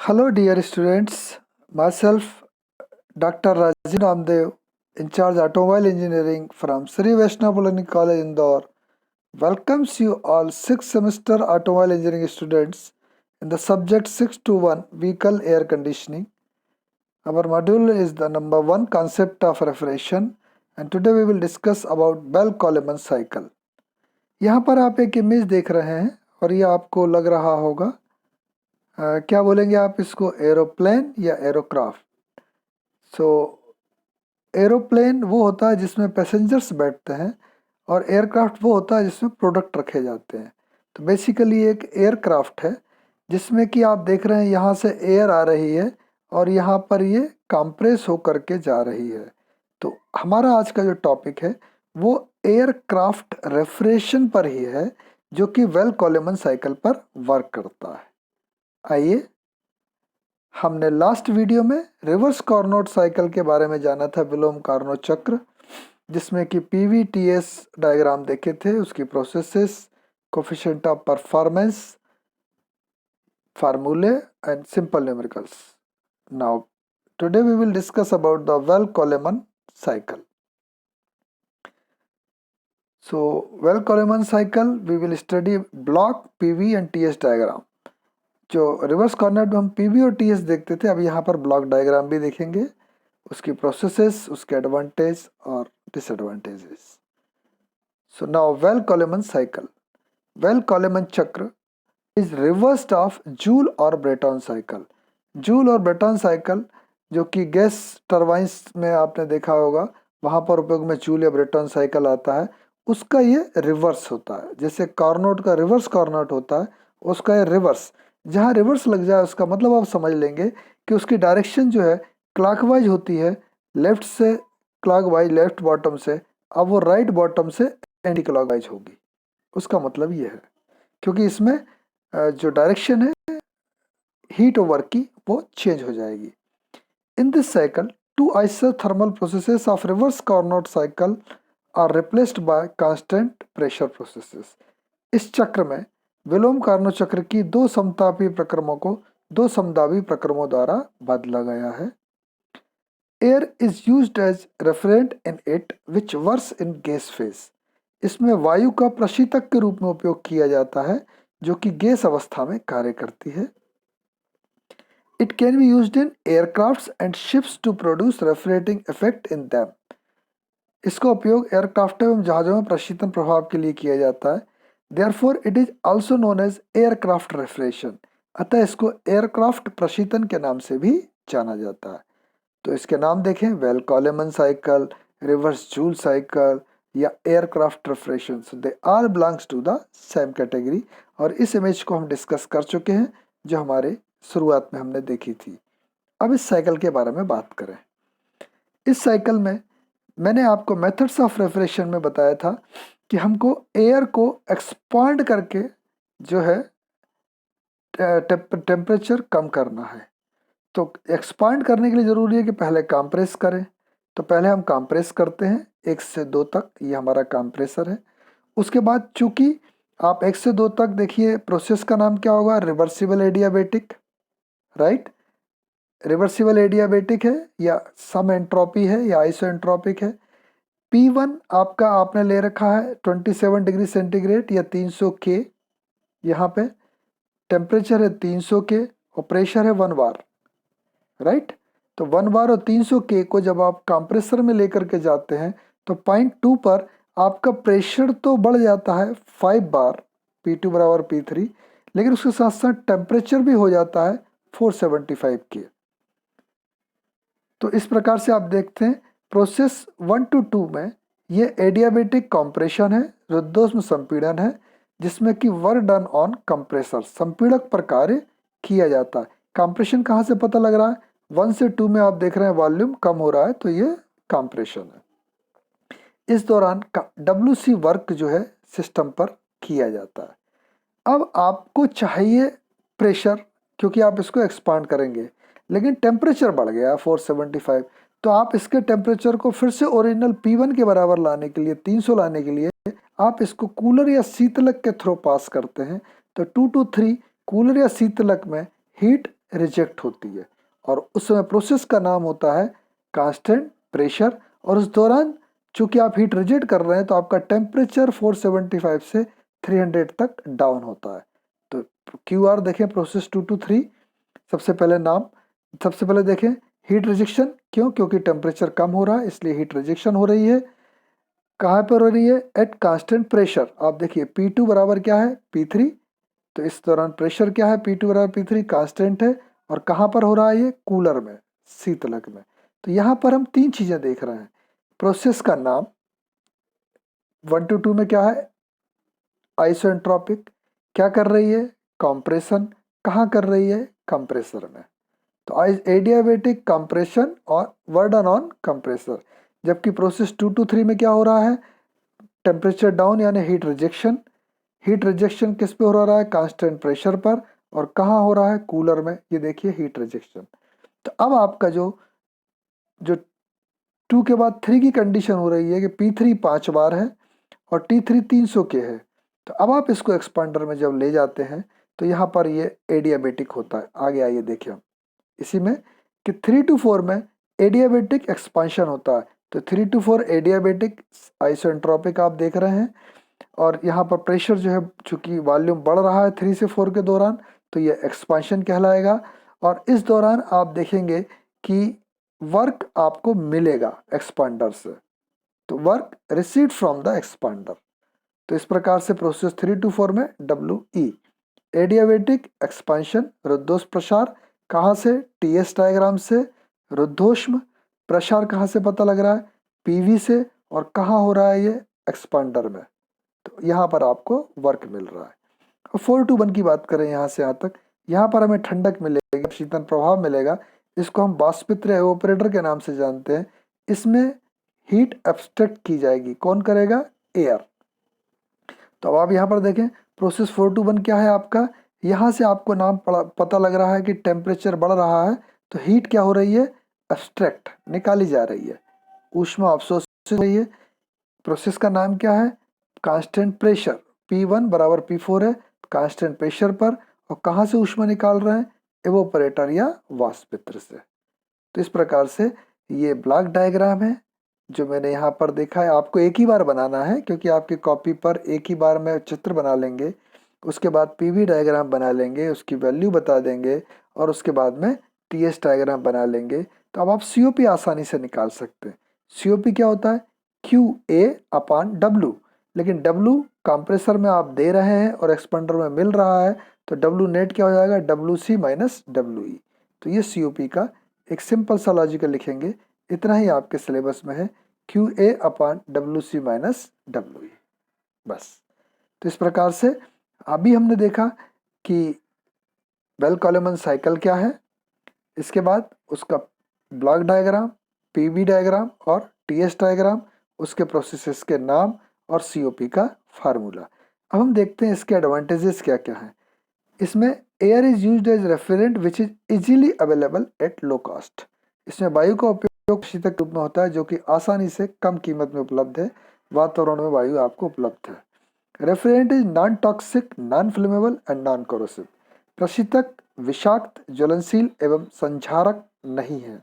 Hello, dear students. Myself, Dr. Rajiv Ramdev, in charge Automobile Engineering from Sri Vaishnav Polytechnic College, Indore, welcomes you all 6th semester Automobile Engineering students in the subject 621 Vehicle Air Conditioning. Our module is the number 1 concept of refrigeration, and today we will discuss about Bell-Coleman cycle. यहाँ पर आप एक image देख रहे हैं और ये आपको लग रहा होगा क्या बोलेंगे आप इसको, एरोप्लेन या एरोक्राफ्ट। सो एरोप्लेन वो होता है जिसमें पैसेंजर्स बैठते हैं और एयरक्राफ्ट वो होता है जिसमें प्रोडक्ट रखे जाते हैं। तो बेसिकली एक एयरक्राफ्ट है जिसमें कि आप देख रहे हैं यहाँ से एयर आ रही है और यहाँ पर ये कंप्रेस होकर के जा रही है। तो हमारा आज का जो टॉपिक है वो एयरक्राफ्ट रेफ्रिजरेशन पर ही है, जो कि बेल-कोलेमन साइकिल पर वर्क करता है। आइए, हमने लास्ट वीडियो में रिवर्स कार्नोट साइकिल के बारे में जाना था, विलोम कार्नोट चक्र, जिसमें कि PVTS डायग्राम देखे थे, उसकी प्रोसेसेस, कोफिशिएंट ऑफ परफॉर्मेंस, फार्मूले and simple numericals. Now today we will discuss about the Bell Coleman cycle. So Bell Coleman cycle we will study block, PV and TS diagram. जो रिवर्स कॉर्नर में हम PV और TS देखते थे, अभी यहाँ पर ब्लॉक डायग्राम भी देखेंगे, उसकी प्रोसेसेस, उसके एडवांटेज और डिसएडवांटेजेस। सो नाउ बेल-कोलेमन साइकिल, बेल-कोलेमन चक्र इज रिवर्स्ड ऑफ जूल और ब्रेटॉन साइकिल। जूल और ब्रेटॉन साइकिल जो कि गैस टरबाइंस में आपने देखा होगा, वहाँ पर उपयोग में जूल या ब्रेटॉन साइकिल आता है, उसका ये रिवर्स होता है। जैसे कार्नोट का रिवर्स कार्नोट होता है, उसका ये रिवर्स, जहाँ रिवर्स लग जाए उसका मतलब आप समझ लेंगे कि उसकी डायरेक्शन जो है क्लॉकवाइज होती है, लेफ्ट से क्लॉकवाइज, लेफ्ट बॉटम से, अब वो राइट बॉटम से एंटी क्लॉकवाइज होगी। उसका मतलब ये है, क्योंकि इसमें जो डायरेक्शन है हीट ओवर की वो चेंज हो जाएगी। In this cycle two isothermal processes of reverse Carnot cycle are replaced by constant pressure processes। इस चक्र में विलोम कार्नोट चक्र की दो समतापी प्रक्रमों को दो समदाबी प्रक्रमों द्वारा बदला गया है। Air is used as refrigerant in it which works in gas phase. इसमें वायु का प्रशीतक के रूप में उपयोग किया जाता है, जो कि गैस अवस्था में कार्य करती है। It can be used in aircrafts and ships to produce refrigerating effect in them। इसका उपयोग एयरक्राफ्ट एवं जहाजों में प्रशीतन प्रभाव के लिए किया जाता है। Therefore, it is also known as aircraft refrigeration। अतः इसको एयरक्राफ्ट प्रशीतन के नाम से भी जाना जाता है। तो इसके नाम देखें, Bell Coleman cycle, reverse Joule cycle या aircraft refrigeration, so they are belongs to the same category. और इस इमेज को हम डिस्कस कर चुके हैं, जो हमारे शुरुआत में हमने देखी थी। अब इस साइकिल के बारे में बात करें। इस साइकिल में मैंने आपको मेथड्स ऑफ रेफ्रिजरेशन में बताया था कि हमको एयर को एक्सपांड करके जो है टेम्परेचर कम करना है। तो एक्सपांड करने के लिए ज़रूरी है कि पहले कंप्रेस करें। तो पहले हम कंप्रेस करते हैं 1 से 2 तक, ये हमारा कंप्रेसर है। उसके बाद चूंकि आप 1 से 2 तक देखिए, प्रोसेस का नाम क्या होगा, reversible adiabatic, right. Reversible adiabatic है या सम एंट्रोपी है या आइसो एंट्रोपिक है। P1 आपका आपने ले रखा है 27 डिग्री सेंटीग्रेड या 300 के, यहाँ पे टेम्परेचर है 300 के और प्रेशर है 1 बार, राइट। तो 1 बार और 300 के को जब आप कंप्रेसर में लेकर के जाते हैं तो पॉइंट 2 पर आपका प्रेशर तो बढ़ जाता है 5 बार, P2 बराबर P3, लेकिन उसके साथ साथ टेम्परेचर भी हो जाता है 475 के। तो इस प्रकार से आप देखते हैं प्रोसेस 1 to 2 में ये एडियाबेटिक कॉम्प्रेशन है, रुद्धोष्म संपीड़न है, जिसमें कि वर्क डन ऑन कंप्रेसर, संपीड़क पर कार्य किया जाता है। कंप्रेशन कहाँ से पता लग रहा है, 1 से 2 में आप देख रहे हैं वॉल्यूम कम हो रहा है, तो ये कंप्रेशन है। इस दौरान WC वर्क जो है सिस्टम पर किया जाता है। अब आपको चाहिए प्रेशर, क्योंकि आप इसको एक्सपांड करेंगे, लेकिन टेम्परेचर बढ़ गया 475, तो आप इसके टेम्परेचर को फिर से ओरिजिनल P1 के बराबर लाने के लिए, 300 लाने के लिए आप इसको कूलर या शीतलक के थ्रू पास करते हैं। तो 2 to 3 कूलर या शीतलक में हीट रिजेक्ट होती है और उस समय प्रोसेस का नाम होता है कांस्टेंट प्रेशर। और उस दौरान चूंकि आप हीट रिजेक्ट कर रहे हैं तो आपका टेम्परेचर 475 से 300 तक डाउन होता है। तो क्यू आर देखें प्रोसेस 2 to 3। सबसे पहले देखें हीट रिजेक्शन, क्योंकि टेम्परेचर कम हो रहा है इसलिए हीट रिजेक्शन हो रही है। कहाँ पर हो रही है? At constant pressure. आप देखिए P2 बराबर क्या है? P3। तो इस दौरान प्रेशर क्या है? P2 बराबर P3 कांस्टेंट है। और कहाँ पर हो रहा है ये? कूलर में, शीतलक में। तो यहाँ पर हम तीन चीजें देख रहे हैं। प्रोसेस का नाम 1 to 2 में क्या है? आइसोएंट्रोपिक। क्या कर रही है? कंप्रेशन। कहाँ कर रही है? कंप्रेसर में। तो एडियाबेटिक कंप्रेशन और वर्डन ऑन कंप्रेसर। जबकि प्रोसेस 2 to 3 में क्या हो रहा है? टेम्परेचर डाउन यानी हीट रिजेक्शन। हीट रिजेक्शन किस पे हो रहा है? कांस्टेंट प्रेशर पर। और कहाँ हो रहा है? कूलर में। ये देखिए हीट रिजेक्शन। तो अब आपका जो 2 के बाद 3 की कंडीशन हो रही है कि P3 5 बार है और T3 300 के है। तो अब आप इसको एक्सपांडर में जब ले जाते हैं तो यहाँ पर ये एडियाबेटिक होता है। आगे आइए देखिए हम इसी में कि 3 to 4 में एडियाबेटिक एक्सपांशन होता है। तो 3 to 4 एडियाबेटिक आइसोएंट्रोपिक आप देख रहे हैं। और यहाँ पर प्रेशर जो है चूंकि वॉल्यूम बढ़ रहा है 3 से 4 के दौरान तो ये एक्सपांशन कहलाएगा। और इस दौरान आप देखेंगे कि वर्क आपको मिलेगा एक्सपांडर से। तो work received from the expander. तो इस प्रकार से प्रोसेस 3 to 4 में WE एडियाबेटिक एक्सपांशन रुद्धोष्म प्रसार। कहाँ से? TS डायग्राम से। रुद्धोष्म प्रसार कहाँ से पता लग रहा है? PV से। और कहाँ हो रहा है ये? एक्सपांडर में। तो यहाँ पर आपको वर्क मिल रहा है। अब 4 to 1 की बात करें यहाँ से यहाँ तक, यहाँ पर हमें ठंडक मिलेगी, शीतन प्रभाव मिलेगा। इसको हम वाष्पित्र एवोपरेटर के नाम से जानते हैं। इसमें हीट एब्स्ट्रैक्ट की जाएगी। कौन करेगा? एयर। तो अब आप यहाँ पर देखें प्रोसेस 4 to 1 क्या है आपका? यहाँ से आपको नाम पता लग रहा है कि टेम्परेचर बढ़ रहा है तो हीट क्या हो रही है? एब्स्ट्रैक्ट निकाली जा रही है, ऊष्मा अवशोषित हो रही है। प्रोसेस का नाम क्या है? Constant pressure. P1 बराबर P4 है कांस्टेंट प्रेशर पर। और कहाँ से ऊष्मा निकाल रहे हैं? एवोपरेटर या वाष्पित्र से। तो इस प्रकार से ये ब्लॉक डायग्राम है जो मैंने यहाँ पर देखा है। आपको एक ही बार बनाना है क्योंकि आपकी कॉपी पर एक ही बार में चित्र बना लेंगे, उसके बाद PV डायग्राम बना लेंगे, उसकी वैल्यू बता देंगे और उसके बाद में TS डायग्राम बना लेंगे। तो अब आप COP आसानी से निकाल सकते हैं। COP क्या होता है? QA/W। लेकिन W कंप्रेसर में आप दे रहे हैं और एक्सपेंडर में मिल रहा है तो W नेट क्या हो जाएगा? WC minus WE। तो ये COP का एक सिंपल सा लॉजिकल लिखेंगे। इतना ही आपके सिलेबस में है, QA/WC माइनस WE, बस। तो इस प्रकार से अभी हमने देखा कि बेल कॉलमन साइकिल क्या है, इसके बाद उसका ब्लॉक डायग्राम, PV डायग्राम और TS डायग्राम, उसके प्रोसेसेस के नाम और COP का फार्मूला। अब हम देखते हैं इसके एडवांटेजेस क्या क्या हैं। इसमें air is used as refrigerant which is easily available at low cost. इसमें वायु का उपयोग शीतक रूप में होता है जो कि आसानी से कम कीमत में उपलब्ध है। वातावरण में वायु आपको उपलब्ध है। Refrigerant is non toxic, non flammable and non corrosive. प्रशीतक विषाक्त, ज्वलनशील एवं संक्षारक नहीं है।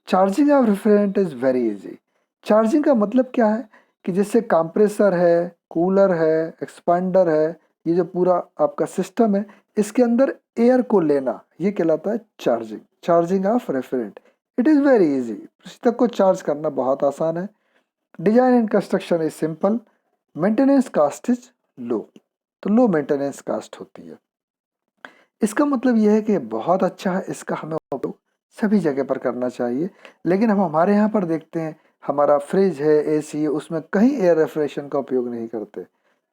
Charging of refrigerant is very easy. Charging का मतलब क्या है कि जैसे कंप्रेसर है, कूलर है, एक्सपांडर है, ये जो पूरा आपका सिस्टम है इसके अंदर एयर को लेना ये कहलाता है charging. Charging of refrigerant it is very easy. प्रशीतक को चार्ज करना बहुत आसान है। Design and construction is simple. Maintenance cost is low. तो लो मेंटेनेंस कास्ट होती है। इसका मतलब यह है कि बहुत अच्छा है, इसका हमें उपयोग सभी जगह पर करना चाहिए। लेकिन हम हमारे यहाँ पर देखते हैं हमारा फ्रिज है, AC है, उसमें कहीं एयर रेफ्रिजरेशन का उपयोग नहीं करते।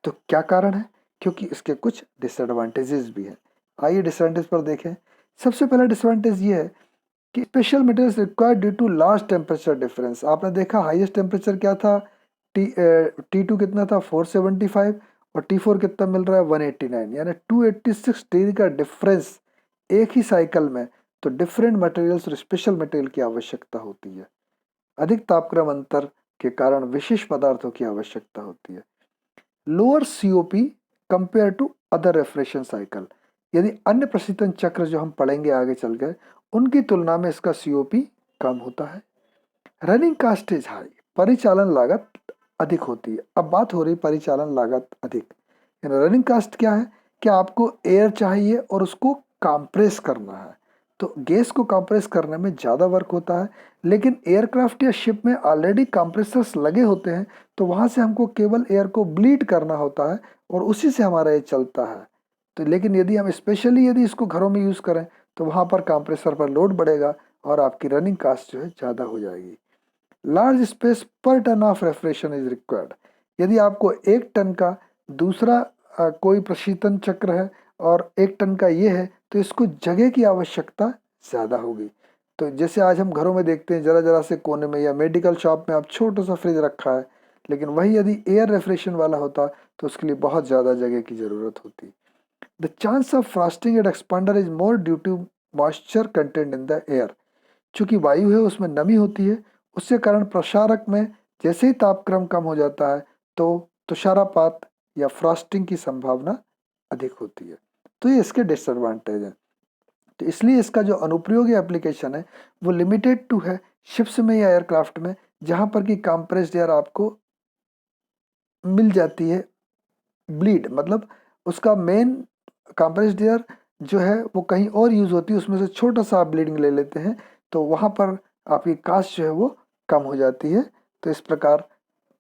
तो क्या कारण है? क्योंकि इसके कुछ डिसएडवांटेजेस भी हैं। आइए डिसएडवांटेज पर देखें। सबसे पहला डिसएडवांटेज ये है कि special materials required due to large temperature difference. आपने देखा हाईएस्ट टेम्परेचर क्या था? T2 कितना था? 475। और T4 कितना मिल रहा है? 189, यानी 286 डिग्री का डिफरेंस एक ही साइकिल में। तो डिफरेंट मटेरियल्स और स्पेशल मटेरियल की आवश्यकता होती है। अधिक तापक्रम अंतर के कारण विशेष पदार्थों की आवश्यकता होती है। Lower COP compare to other refrigeration cycle. यदि अन्य प्रशीतन चक्र जो हम पढ़ेंगे आगे चलकर उनकी तुलना में इसका सीओपी कम होता है। रनिंग कास्ट इज हाई, परिचालन लागत अधिक होती है। अब बात हो रही परिचालन लागत अधिक, रनिंग कास्ट क्या है कि आपको एयर चाहिए और उसको कंप्रेस करना है, तो गैस को कंप्रेस करने में ज़्यादा वर्क होता है, लेकिन एयरक्राफ्ट या शिप में ऑलरेडी कंप्रेसर्स लगे होते हैं, तो वहाँ से हमको केवल एयर को ब्लीड करना होता है और उसी से हमारा ये चलता है। तो लेकिन यदि हम स्पेशली यदि इसको घरों में यूज़ करें तो वहाँ पर कंप्रेसर पर लोड बढ़ेगा और आपकी रनिंग कास्ट जो है ज़्यादा हो जाएगी। Large space per ton of refrigeration is required, यदि आपको 1 टन का दूसरा कोई प्रशीतन चक्र है और 1 टन का ये है तो इसको जगह की आवश्यकता ज़्यादा होगी। तो जैसे आज हम घरों में देखते हैं जरा जरा से कोने में या मेडिकल शॉप में आप छोटा सा फ्रिज रखा है, लेकिन वही यदि एयर रेफ्रिजरेशन वाला होता तो उसके लिए बहुत ज़्यादा जगह की ज़रूरत होती। The chance of frosting at expander is more due to moisture content in the air, चूंकि वायु है उसमें नमी होती है, उसके कारण प्रसारक में जैसे ही तापक्रम कम हो जाता है तो तुषारपात या फ्रॉस्टिंग की संभावना अधिक होती है। तो ये इसके डिसएडवांटेज है। तो इसलिए इसका जो अनुप्रयोगी एप्लीकेशन है वो लिमिटेड टू है शिप्स में या एयरक्राफ्ट में, जहां पर कि कंप्रेस्ड एयर आपको मिल जाती है ब्लीड, मतलब उसका मेन कंप्रेस्ड एयर जो है वो कहीं और यूज होती है, उसमें से छोटा सा आप ब्लीडिंग ले लेते हैं तो वहाँ पर आपकी कास्ट जो है वो कम हो जाती है। तो इस प्रकार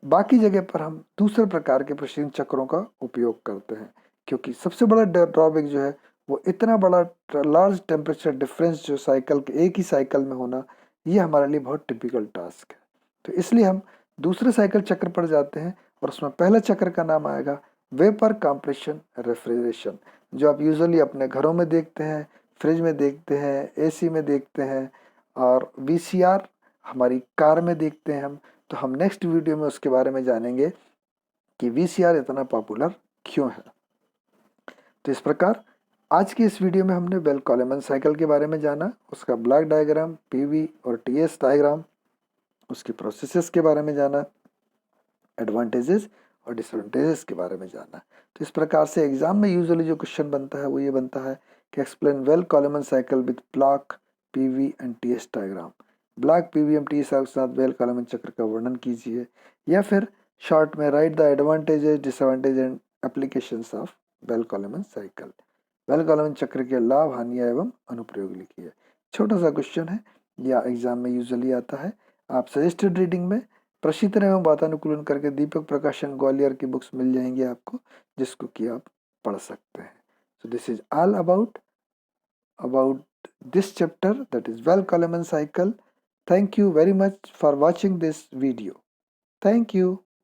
बाकी जगह पर हम दूसरे प्रकार के प्रशीतन चक्रों का उपयोग करते हैं, क्योंकि सबसे बड़ा ड्रॉबैक जो है वो इतना बड़ा लार्ज टेम्परेचर डिफरेंस जो साइकिल के एक ही साइकिल में होना, ये हमारे लिए बहुत टिपिकल टास्क है। तो इसलिए हम दूसरे साइकिल चक्र पर जाते हैं और उसमें पहला चक्र का नाम आएगा वेपर कंप्रेशन रेफ्रिजरेशन, जो आप यूजुअली अपने घरों में देखते हैं, फ्रिज में देखते हैं, एसी में देखते हैं और वीसीआर हमारी कार में देखते हैं हम। तो हम नेक्स्ट वीडियो में उसके बारे में जानेंगे कि वीसीआर इतना पॉपुलर क्यों है। तो इस प्रकार आज की इस वीडियो में हमने बेल कॉलेमन साइकिल के बारे में जाना, उसका ब्लॉक डायग्राम, पीवी और टीएस डायग्राम, उसके प्रोसेसेस के बारे में जाना, एडवांटेजेस और डिसएडवांटेजेस के बारे में जाना। तो इस प्रकार से एग्जाम में यूजुअली जो क्वेश्चन बनता है वो ये बनता है कि explain Bell Coleman cycle with block, PV and TS diagram. Block, PV and TS के साथ वेल कॉलेमन चक्र का वर्णन कीजिए, या फिर शॉर्ट में write the advantages, disadvantage and applications of Bell Coleman cycle. Bell Coleman चक्र के लाभ, हानियां एवं अनुप्रयोग लिखिए। छोटा सा क्वेश्चन है, या एग्जाम में यूजुअली आता है। आप सजेस्टेड रीडिंग में प्रशीतन एवं वातानुकूलन करके दीपक प्रकाशन ग्वालियर की बुक्स मिल जाएंगी आपको, जिसको कि आप पढ़ सकते हैं। So this is all about this chapter, that is well Coleman cycle. Thank you very much for watching this video. Thank you.